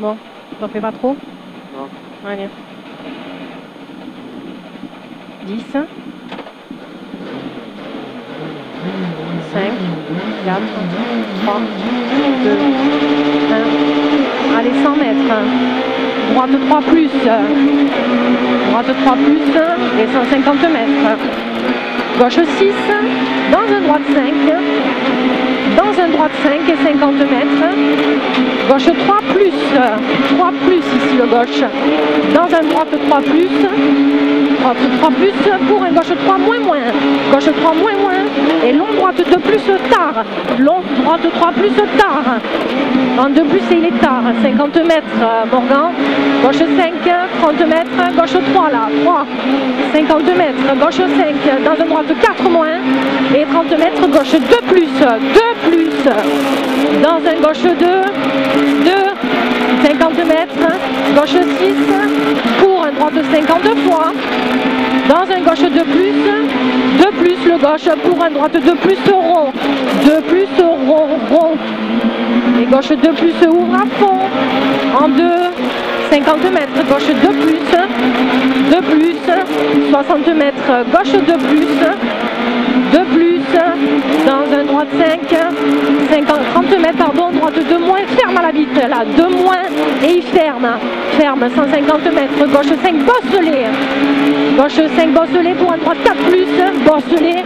Bon, t'en fais pas trop? Non. Allez. 10. 5. 4. 3. 2. 1. Allez, 100 mètres. Droite 3 plus. Droite 3 plus et 150 mètres. Gauche 6. Dans un droite 5. Dans un droite 5 et 50 mètres. Gauche 3 plus. 3 plus ici le gauche. Dans un droite 3 plus. Droite 3 plus pour un gauche 3 moins moins. Gauche 3 moins moins. Et long droite 2 plus tard. Long droite 3 plus tard. En 2 plus et il est tard. 50 mètres Morgan. Gauche 5. 30 mètres. Gauche 3 là. 3. 50 mètres. Gauche 5. Dans un droite 4 moins. Et 30 mètres. Gauche 2 plus. 2 plus. Dans un gauche 2. 2. 50 mètres. Gauche 6. Pour un droite 52 fois. Dans un gauche 2 plus. 2 plus le gauche pour un droite 2 plus rond. 2 plus rond. Rond. Et gauche 2 plus ouvre à fond. En 2. 50 mètres. Gauche 2 plus. 2 plus. 60 mètres. Gauche 2 plus. 2 plus. Dans un droite 5. 30 mètres, pardon. Droite 2 moins. Ferme à la bite. Là. 2 moins. Et il ferme. Ferme. 150 mètres. Gauche 5. Bosselet. Gauche 5. Bosselet pour un droite 4 plus. Bosselet.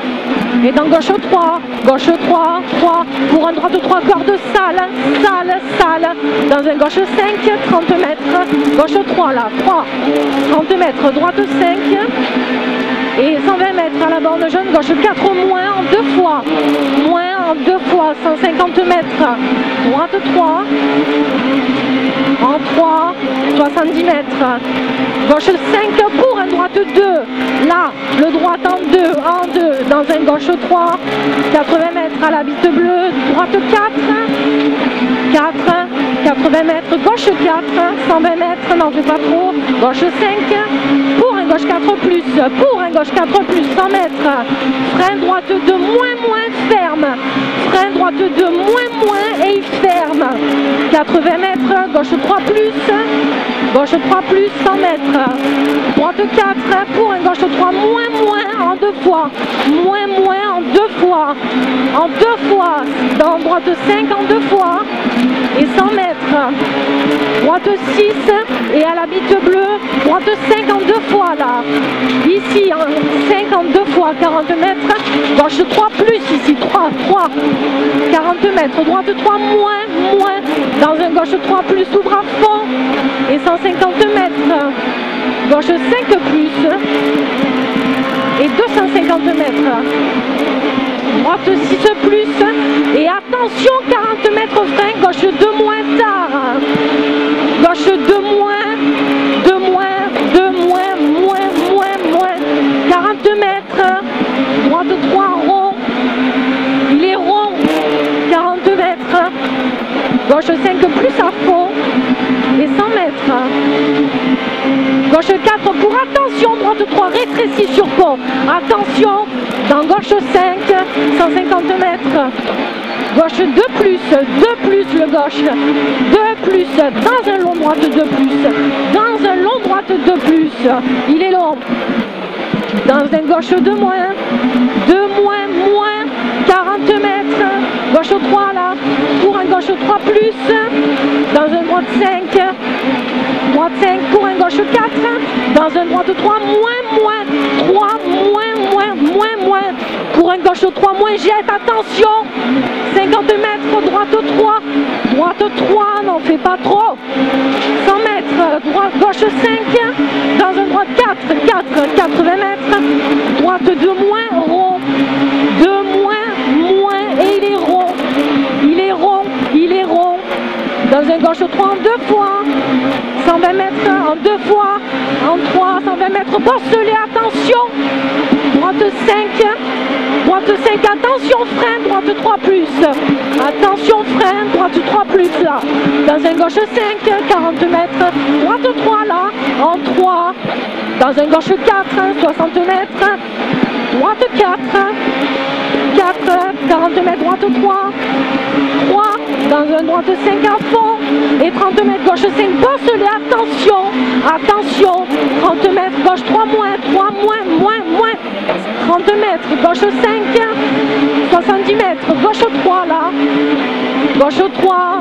Et dans gauche 3. Gauche 3. 3. Pour un droite 3 corde sale. Sale. Sale. Dans un gauche 5. 30 mètres. Gauche 3 là. 3. 30 mètres. Droite 5. Et 120 mètres à la borne jaune, gauche 4 moins en 2 fois. Moins en 2 fois, 150 mètres. Droite 3. En 3, 70 mètres. Gauche 5 pour un droite 2. Là, le droite en 2, en 2. Dans un gauche 3. 80 mètres à la bite bleue. Droite 4. 4. 80 mètres. Gauche 4. 120 mètres, n'en fais pas trop. Gauche 5. Pour un gauche 4 plus. Pour un gauche 4 plus, 100 mètres. Frein droite 2 moins ferme. Frein droite 2 moins et il ferme. 80 mètres, gauche 3 plus. Gauche 3 plus, 100 mètres. Droite 4 pour un gauche 3 moins en 2 fois. Moins en 2 fois. En 2 fois. Dans droite 5 en 2 fois. Et 100 mètres. Droite 6 et à la bite bleue. Droite 5 en 2 fois là. Ici, 52 fois 40 mètres. Gauche 3 plus ici. 3. 40 mètres. Droite 3 moins. Dans un gauche 3 plus ouvre à fond. Et 150 mètres. Gauche 5 plus. Et 250 mètres. Droite 6 plus. Et attention, 40 mètres frein. Gauche 2 moins tard. Gauche 2 moins. 40 mètres, droite 3 rond, il est rond, 40 mètres, gauche 5 plus à fond, et 100 mètres, gauche 4 pour attention, droite 3 rétrécie sur pont, attention, dans gauche 5, 150 mètres, gauche 2 plus le gauche, 2 plus, dans un long droite 2 plus, dans un long droite 2 plus, il est long. Dans un gauche 2 moins, 40 mètres, gauche 3 là, pour un gauche 3 plus, dans un droite 5 pour un gauche 4, dans un droite 3 moins, 3 moins, pour un gauche 3 moins, jette, attention, 50 mètres, droite 3, n'en fais pas trop, 100 mètres, gauche 5, dans un droite 4, 80 mètres, droite 2 moins, rond, 2 moins, et il est rond, dans un gauche 3 en 2 fois, 120 mètres en 2 fois, en 3, 120 mètres, bosselet, attention, droite 5, attention, frein, droite 3 plus, attention, frein, droite 3 plus, là, dans un gauche 5, 40 mètres, droite 3, là, en 3, dans un gauche 4, 60 mètres, droite 4, 40 mètres, droite 3, dans un droite 5 à fond, et 30 mètres, gauche 5, bosselet, attention, attention, 30 mètres, gauche 3 moins, 30 mètres, gauche 5, 70 mètres, gauche 3 là, gauche 3,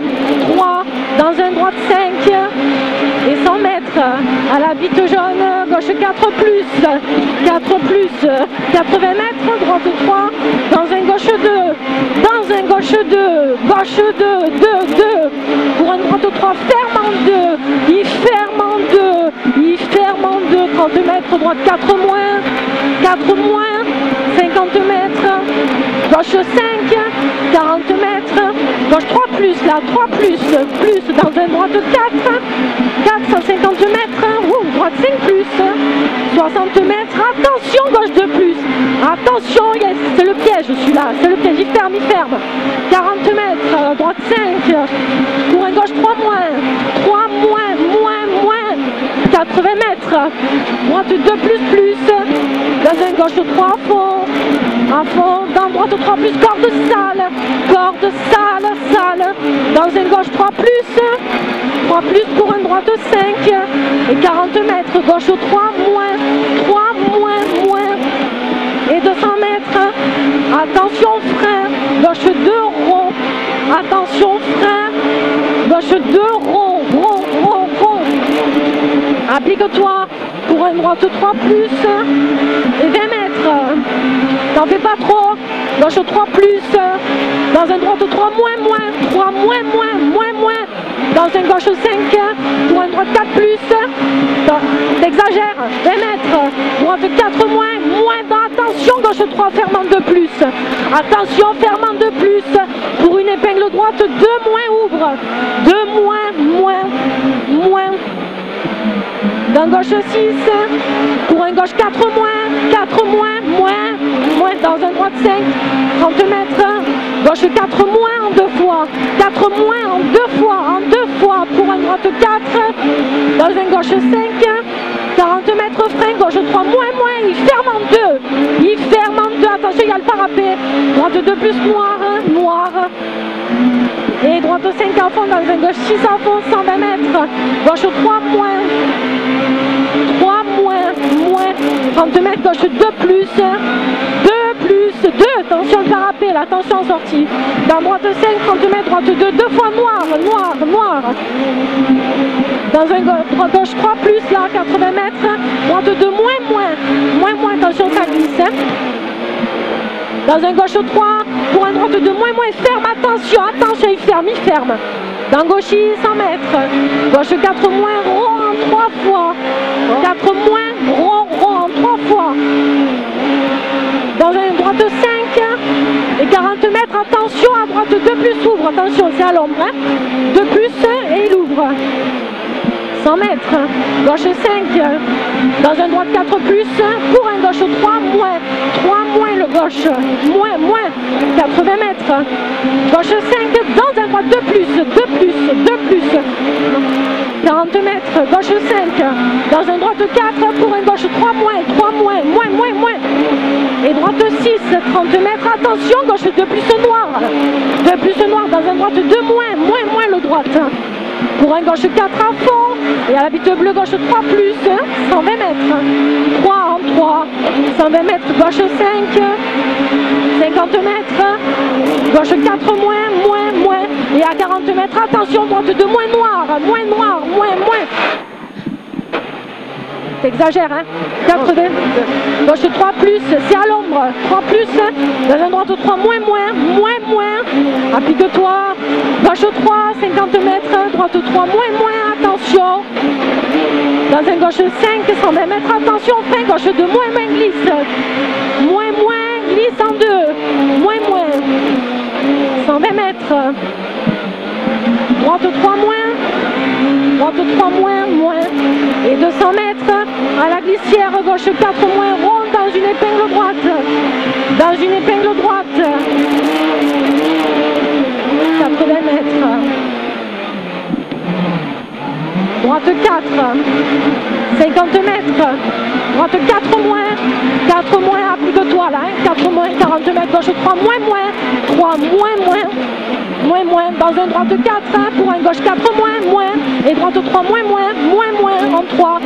dans un droite 5, et 100 mètres, à la bite jaune, gauche 4 plus, 80 mètres, droite 3, dans un gauche 2, gauche 2, pour un droite 3, ferme en 2, il ferme en 2, 30 mètres, droite 4 moins, 50 mètres, gauche 5, 40 mètres, gauche 3 plus, là, 3 plus, dans un droite 4, 150 mètres, droite 5 plus, 60 mètres, attention, gauche 2 plus, attention, yes, c'est le piège celui-là, c'est le piège, il ferme, 40 mètres, droite 5, pour un gauche 3 moins, 80 mètres, droite 2 plus, dans un gauche 3 à fond, dans droite 3 plus, corde sale, dans un gauche 3 plus pour un droite 5, et 40 mètres, gauche 3 moins, et 200 mètres, attention frein, gauche 2 rond, attention frein, gauche 2 rond, applique-toi pour un droite 3 plus, et 20 mètres, n'en fais pas trop, gauche 3 plus, dans un droite 3 moins, dans un gauche 5, pour un droite 4 plus, t'exagères, 20 mètres, droite 4 moins, attention, gauche 3, ferme en 2 plus, attention, ferme en 2 plus, pour une épingle droite, 2 moins, ouvre, 2 moins, dans gauche 6, pour un gauche 4 moins, dans un droite 5, 30 mètres, gauche 4 moins en 2 fois, 4 moins en 2 fois, pour un droite 4, dans un gauche 5, 40 mètres frein, gauche 3 moins, il ferme en 2, attention, il y a le parapet, droite 2 plus noir, et droite 5 à fond, dans un gauche 6 à fond, 120 mètres, gauche 3 moins, 30 mètres, gauche 2 plus, attention le parapet, là, attention sortie, dans droite 5, 30 mètres, droite 2, 2 fois noir, dans un gauche 3 plus, là, 80 mètres, droite 2, moins, attention ça glisse, dans un gauche 3, pour un droite 2, moins, ferme, attention, il ferme, dans gauche 100 mètres, gauche 4 moins, rond en 3 fois, 4 moins, rond en 3 fois, dans un droite 5 et 40 mètres, attention, à droite 2 plus, ouvre, attention, c'est à l'ombre, 2 plus et il ouvre, 100 mètres, gauche 5, dans un droite 4 plus, pour un gauche 3 moins, le gauche, moins, 80 mètres, gauche 5, dans un droite 2 plus, 40 mètres, gauche 5, dans un droite 4, pour un gauche 3 moins, et droite 6, 30 mètres, attention, gauche 2 plus noir, dans un droite 2 moins le droite, pour un gauche 4 à fond, et à la bite bleue, gauche 3 plus, 120 mètres, 3 en 3, 120 mètres, gauche 5, 50 mètres, gauche 4 moins, et à 40 mètres, attention, droite 2 moins, t'exagères, hein, 80, gauche 3 plus, c'est à l'ombre, 3 plus, dans un droite 3 moins, applique-toi, gauche 3, 50 mètres, droite 3 moins, attention, dans un gauche 5, 120 mètres, attention, fin, gauche 2 moins, glisse, glisse en 2, moins, 120 mètres, droite 3 moins, et 200 mètres, à la glissière, gauche 4 moins, rond dans une épingle droite, 80 mètres, droite 4, 50 mètres, droite 4 moins, 4 moins, applique-toi là, 4 moins, 40 mètres, gauche 3 moins, 3 moins, dans un droite 4, pour un gauche 4 moins, et droite 3 moins, en 3,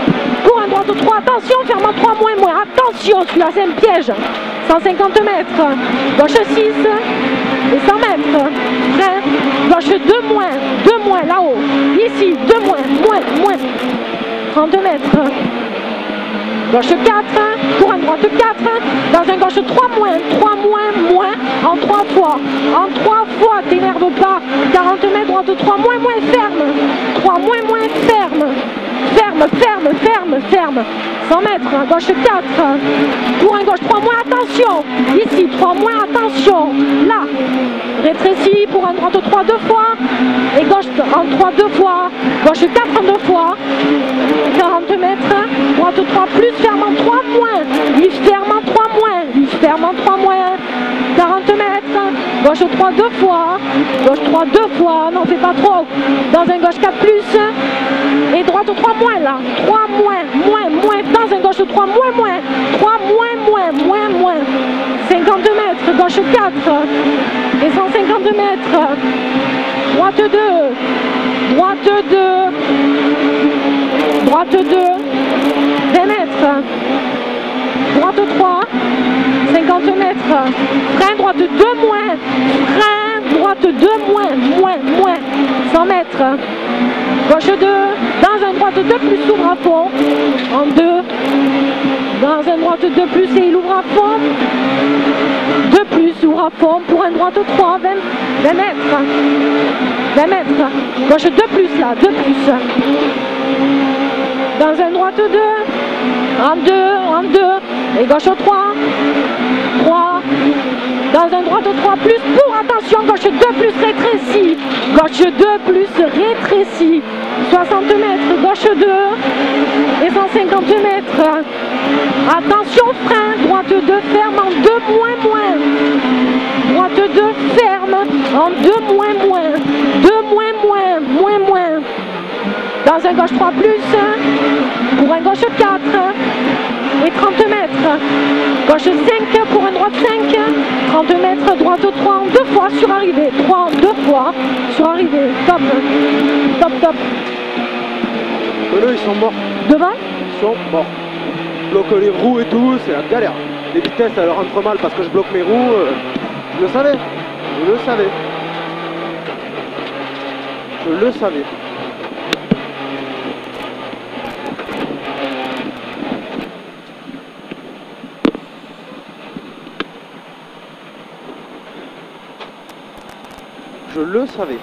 pour un droite 3, attention, ferme en 3 moins, attention, celui-là c'est un piège, 150 mètres, gauche 6, et 100 mètres, frein, gauche 2 moins, là-haut, ici, 2 moins, 30 mètres, gauche 4, pour un droite 4, dans un gauche 3 moins, en 3 fois, t'énerve pas, 40 mètres, droite 3 moins, ferme, 3 moins, ferme, 100 mètres, gauche 4, pour un gauche 3 moins, attention, ici, 3 moins, attention, là, rétrécis, pour un droite 3 2 fois, et gauche en 3 2 fois, gauche 4 2 fois, 40 mètres, droite 3 plus, ferme en 3 moins, lui ferme en 3 moins, 40 mètres, gauche 3 2 fois, gauche 3 2 fois, n'en fais pas trop, dans un gauche 4 plus, et droite 3 moins là, 3 moins, dans un gauche 3 moins, 3 moins, 50 mètres, gauche 4, et 150 mètres, droite 2, droite 2, 20 mètres, droite 3, 50 mètres, frein droite 2 moins, frein droite 2 moins, 100 mètres, gauche 2, dans un droite 2 plus, s'ouvre à fond, en 2, dans un droite 2 plus et il ouvre à fond, 2 plus, ouvre à fond, pour un droite 3, 20 mètres, gauche 2 plus là, 2 plus, dans un droite 2, en 2, et gauche 3, dans un droite 3 plus, pour, attention, gauche 2 plus rétréci, gauche 2 plus rétréci, 60 mètres, gauche 2, et 150 mètres, attention, frein, droite 2 ferme en 2 moins, droite 2 ferme en 2 moins, 2 moins, dans un gauche 3 plus, pour un gauche 4, et 30 mètres, gauche 5 pour un droite 5, 30 mètres, droite 3 en 2 fois sur arrivée, 3 en 2 fois sur arrivée, top, Eux, ils sont morts. Devant? Ils sont morts. Je bloque les roues et tout, c'est la galère. Les vitesses, elles rentrent mal parce que je bloque mes roues. Je le savais. Je le savais. Je le savais. Je le savais.